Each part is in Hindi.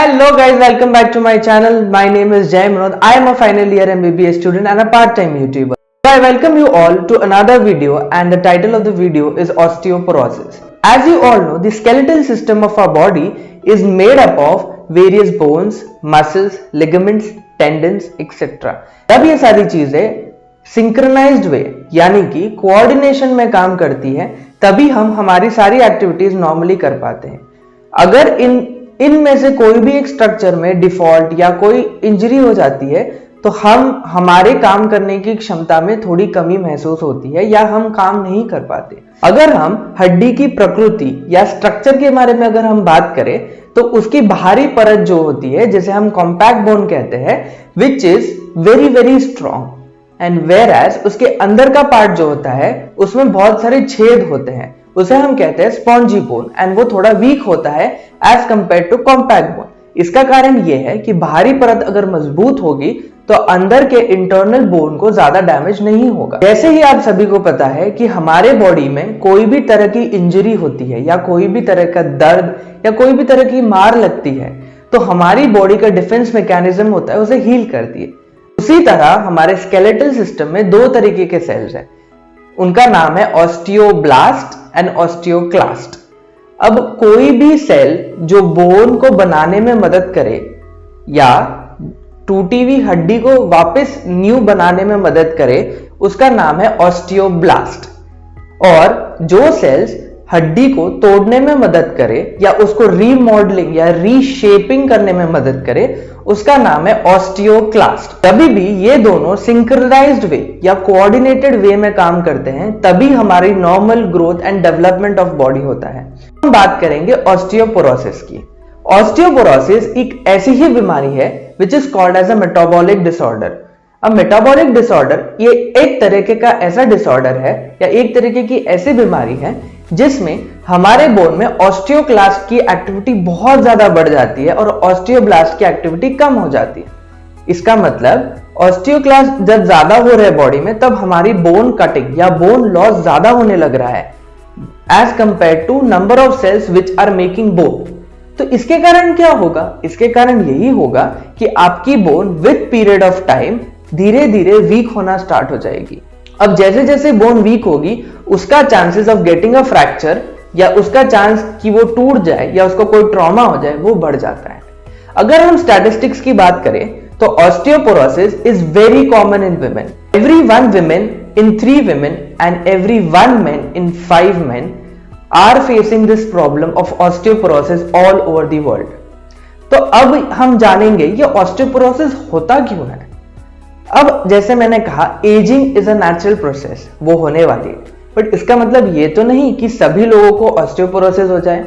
Hello guys, welcome back to my channel. My name is Jay Manod. I am a final year MBBS student and a part-time YouTuber. So I welcome you all to another video, and the title of the video is osteoporosis. As you all know, the skeletal system of our body is made up of various bones, muscles, ligaments, tendons, etc. जब ये सारी चीजें सिंक्रोनाइज्ड वे यानी कि कोऑर्डिनेशन में काम करती है, तभी हम हमारी सारी एक्टिविटीज नॉर्मली कर पाते हैं। अगर इनमें से कोई भी एक स्ट्रक्चर में डिफॉल्ट या कोई इंजरी हो जाती है तो हमारे काम करने की क्षमता में थोड़ी कमी महसूस होती है या हम काम नहीं कर पाते। अगर हम हड्डी की प्रकृति या स्ट्रक्चर के बारे में अगर हम बात करें तो उसकी बाहरी परत जो होती है, जिसे हम कॉम्पैक्ट बोन कहते हैं, which is very very strong, and where as उसके अंदर का पार्ट जो होता है उसमें बहुत सारे छेद होते हैं, उसे हम कहते हैं स्पॉन्जी बोन, एंड वो थोड़ा वीक होता है as compare to compact bone. इसका कारण ये है कि बाहरी परत अगर मजबूत होगी तो अंदर के इंटरनल बोन को ज्यादा डैमेज नहीं होगा। जैसे ही आप सभी को पता है कि हमारे बॉडी में कोई भी तरह की इंजरी होती है या कोई भी तरह का दर्द या कोई भी तरह की मार लगती है तो हमारी बॉडी का डिफेंस मैकेनिज्म होता है उसे हील करती है। उसी तरह हमारे स्केलेटल सिस्टम में दो तरीके के सेल्स हैं, उनका नाम है ऑस्टियोब्लास्ट एंड ऑस्टियोक्लास्ट। अब कोई भी सेल जो बोन को बनाने में मदद करे या टूटी हुई हड्डी को वापस न्यू बनाने में मदद करे, उसका नाम है ऑस्टियोब्लास्ट। और जो सेल्स हड्डी को तोड़ने में मदद करे या उसको रीमॉडलिंग या रीशेपिंग करने में मदद करे, उसका नाम है ऑस्टियोक्लास्ट। तभी भी ये दोनों सिंक्रोनाइज्ड वे या कोऑर्डिनेटेड वे में काम करते हैं, तभी हमारी normal growth and development of body होता है। हम बात करेंगे ऑस्टियोपोरोसिस की। ऑस्टियोपोरोसिस एक ऐसी ही बीमारी है which is called as a metabolic disorder. अब मेटाबॉलिक डिसऑर्डर ये एक तरीके का ऐसा डिसऑर्डर है या एक तरीके की ऐसी बीमारी है जिसमें हमारे बोन में ऑस्टियोक्लास्ट की एक्टिविटी बहुत ज्यादा बढ़ जाती है और ऑस्टियोब्लास्ट की एक्टिविटी कम हो जाती है। इसका मतलब ऑस्टियोक्लास्ट जब ज्यादा हो रहे बॉडी में तब हमारी बोन कटिंग या बोन लॉस ज्यादा होने लग रहा है as compare to number of cells which are making bone. तो इसके कारण क्या होगा? इसके कारण यही होगा कि आपकी bone with period of time धीरे धीरे वीक होना स्टार्ट हो जाएगी। अब जैसे जैसे बोन वीक होगी उसका chances of getting a fracture या उसका चांस कि वो टूट जाए या उसको कोई ट्रॉमा हो जाए वो बढ़ जाता है। अगर हम स्टैटिस्टिक्स की बात करें तो osteoporosis is very common in women. Every 1 woman in 3 women and every 1 man in 5 men are facing this problem of osteoporosis all over the world। तो अब हम जानेंगे ये ऑस्टियोपोरोसिस होता क्यों है। अब जैसे मैंने कहा, ageing is a natural process, वो होने वाली है, बट इसका मतलब ये तो नहीं कि सभी लोगों को ऑस्टियोपोरोसिस हो जाए,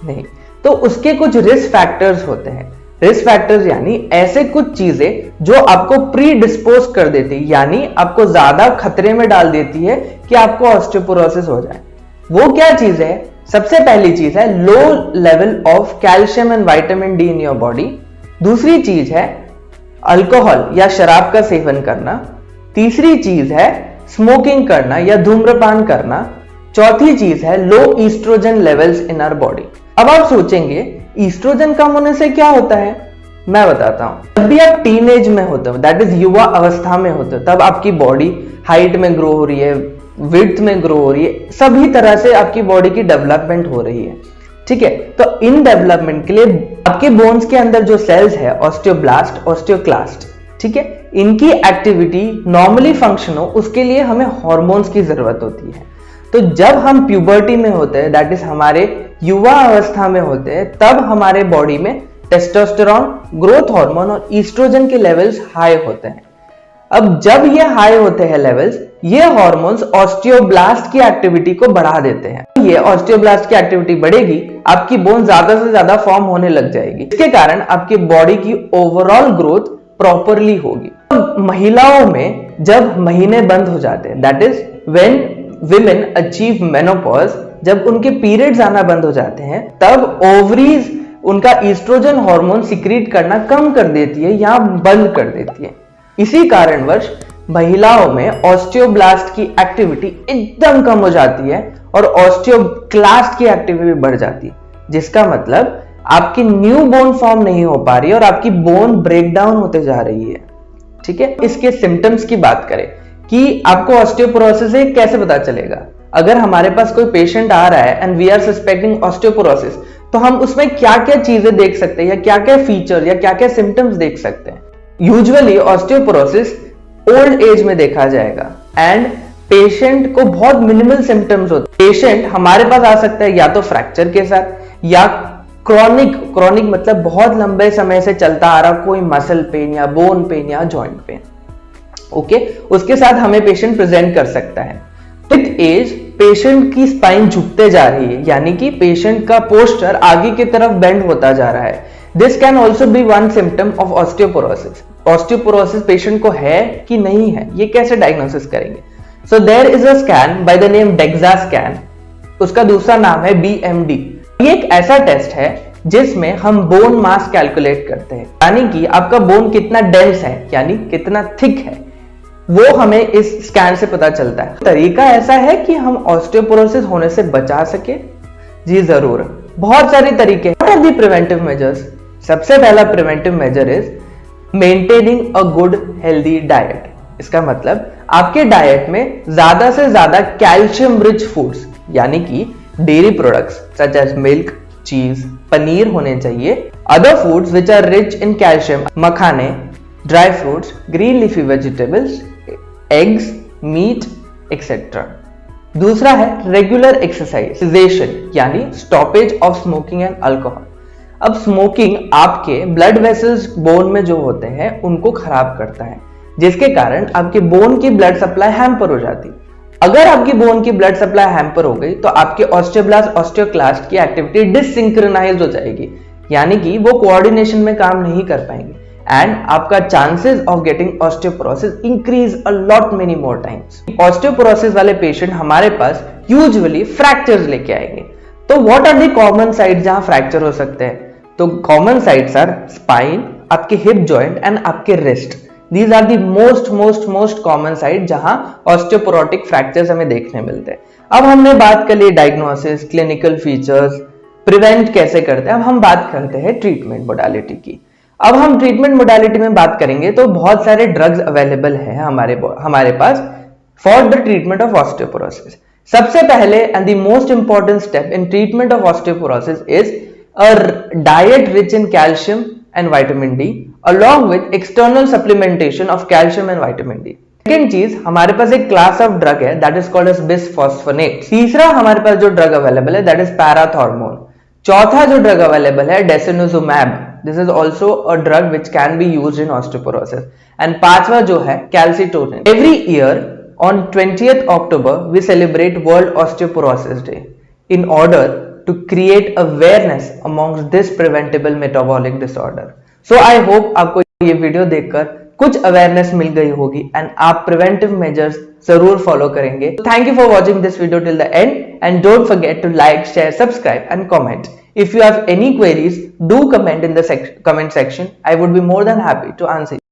नहीं। तो उसके कुछ रिस्क फैक्टर्स होते हैं। रिस्क फैक्टर्स यानी ऐसे कुछ चीजें जो आपको प्री डिस्पोज कर देती है, यानी आपको ज्यादा खतरे में डाल देती है कि आपको ऑस्टियोपोरोसिस हो जाए। वो क्या चीज है? सबसे पहली चीज है low level of calcium and vitamin D in your body. दूसरी चीज है अल्कोहल या शराब का सेवन करना। तीसरी चीज है स्मोकिंग करना या धूम्रपान करना। चौथी चीज है low oestrogen levels in our body. अब आप सोचेंगे ईस्ट्रोजन कम होने से क्या होता है, मैं बताता हूं। जब भी आप टीनेज में होते हो, दैट इज युवा अवस्था में होते हो, तब आपकी बॉडी हाइट में ग्रो हो रही है, विड्थ में ग्रो हो रही है, सभी तरह से आपकी बॉडी की डेवलपमेंट हो रही है, ठीक है। तो इन डेवलपमेंट के लिए आपके बोन्स के अंदर जो सेल्स है ऑस्टियोब्लास्ट, ऑस्टियोक्लास्ट, ठीक है, इनकी एक्टिविटी नॉर्मली फंक्शन हो उसके लिए हमें हार्मोन्स की जरूरत होती है। तो जब हम प्यूबर्टी में होते हैं, दैट इज हमारे युवा अवस्था में होते हैं, तब हमारे बॉडी में टेस्टोस्टेरोन, ग्रोथ हार्मोन और ईस्ट्रोजन के लेवल्स हाई होते हैं। अब जब ये हाई होते हैं लेवल्स, ये हार्मोन्स ऑस्टियोब्लास्ट की एक्टिविटी को बढ़ा देते हैं। ये ऑस्टियोब्लास्ट की एक्टिविटी बढ़ेगी, आपकी बोन ज्यादा से ज्यादा फॉर्म होने लग जाएगी। इसके कारण आपकी बॉडी की ओवरऑल ग्रोथ प्रॉपरली होगी। महिलाओं में जब महीने बंद हो जाते हैं, that is when women achieve menopause, जब उनके पीरियड्स आना बंद हो जाते हैं, तब ओवरीज उनका ईस्ट्रोजन हार्मोन सिक्रीट करना कम कर देती है या बंद कर देती है। इसी कारणवश महिलाओं में ऑस्टियोब्लास्ट की एक्टिविटी एकदम कम हो जाती है और ऑस्टियोक्लास्ट की एक्टिविटी बढ़ जाती है, जिसका मतलब आपकी न्यू बोन फॉर्म नहीं हो पा रही है और आपकी बोन ब्रेक डाउन होते जा रही है। ठीक है, इसके सिम्टम्स की बात करें कि आपको ऑस्टियोपोरोसिस है कैसे पता चलेगा। अगर हमारे पास कोई पेशेंट आ रहा है and we are suspecting osteoporosis, तो हम उसमें क्या क्या चीजें देख सकते हैं या क्या क्या फीचर या क्या क्या सिम्टम्स देख सकते हैं। यूजुअली ऑस्टियोपोरोसिस ओल्ड एज में देखा जाएगा एंड पेशेंट को बहुत मिनिमल सिम्टम्स होते हैं। पेशेंट हमारे पास आ सकता है या तो फ्रैक्चर के साथ या क्रॉनिक मतलब बहुत लंबे समय से चलता आ रहा कोई मसल पेन या बोन पेन या जॉइंट पेन। ओके, उसके साथ हमें पेशेंट प्रेजेंट कर सकता है। विद एज पेशेंट की स्पाइन झुकते जा रही है, यानी कि पेशेंट का पोस्चर आगे की तरफ बेंड होता जा रहा है। This can also be one symptom of osteoporosis. Osteoporosis patient को है कि नहीं है, ये कैसे डायग्नोसिस करेंगे? So there is a scan by the name DEXA scan, उसका दूसरा नाम है BMD। ये एक ऐसा टेस्ट है जिसमें हम बोन मास कैलकुलेट करते हैं, यानी कि आपका बोन कितना डेंस है, यानी कितना थिक है, वो हमें इस स्कैन से पता चलता है। तरीका ऐसा है कि हम ऑस्टियोपोरोसिस होने से बचा सके। जी जरूर, बहुत सारे तरीके। What are the preventive measures? सबसे पहला preventive measure is maintaining a good healthy diet. इसका मतलब आपके डाइट में ज्यादा से ज्यादा कैल्शियम रिच फूड्स, यानी कि dairy products such as milk, cheese, paneer होने चाहिए। Other foods which are rich in calcium, मखाने, dry fruits, green leafy vegetables, eggs, meat etcetera. दूसरा है रेगुलर एक्सरसाइजेशन, यानी stoppage of smoking and alcohol. अब स्मोकिंग आपके ब्लड वेसल्स बोन में जो होते हैं उनको खराब करता है, जिसके कारण आपके बोन की ब्लड सप्लाई हैम्पर हो जाती है। अगर आपकी बोन की ब्लड सप्लाई हैम्पर हो गई तो आपके ऑस्टियोब्लास्ट ऑस्टियोक्लास्ट की एक्टिविटी डिससिंक्रोनाइज हो जाएगी, यानी कि वो कोऑर्डिनेशन में काम नहीं कर पाएंगे एंड आपका chances of getting osteoporosis increase a lot many more times. Osteoporosis वाले पेशेंट हमारे पास यूजुअली फ्रैक्चर्स लेके आएंगे। तो what are the common sites जहां फ्रैक्चर हो सकते हैं? तो कॉमन साइट्स आर स्पाइन, आपके हिप जॉइंट एंड आपके wrist. These are the most common site जहां ऑस्टियोपोरोटिक फ्रैक्चर्स हमें देखने मिलते हैं। अब हमने बात कर ली डायग्नोसिस, क्लिनिकल फीचर्स, प्रिवेंट कैसे करते हैं। अब हम बात करते हैं ट्रीटमेंट मोडालिटी की। अब हम ट्रीटमेंट मोडालिटी में बात करेंगे तो बहुत सारे ड्रग्स अवेलेबल हैं हमारे पास for the treatment of osteoporosis. सबसे पहले and the most important step in treatment of osteoporosis is a diet rich in calcium and vitamin D along with external supplementation of calcium and vitamin D। Second चीज, हमारे पास एक क्लास ऑफ ड्रग है that is called as bisphosphonate. तीसरा हमारे पास जो ड्रग अवेलेबल है दैट इज पैराथॉर्मोन। चौथा जो ड्रग अवेलेबल है denosumab, this is also a drug which can be used in osteoporosis. And पांचवा जो है कैल्सिटोनिन। Every year on 20th October we celebrate World Osteoporosis Day in order to create awareness amongst this preventable metabolic disorder. So I hope आपको ये वीडियो देखकर कुछ अवेयरनेस मिल गई होगी एंड आप प्रिवेंटिव मेजर्स जरूर फॉलो करेंगे। Thank you for watching this video till the end and don't forget to like, share, subscribe and comment. If you have any queries, do comment in the comment section. I would be more than happy to answer.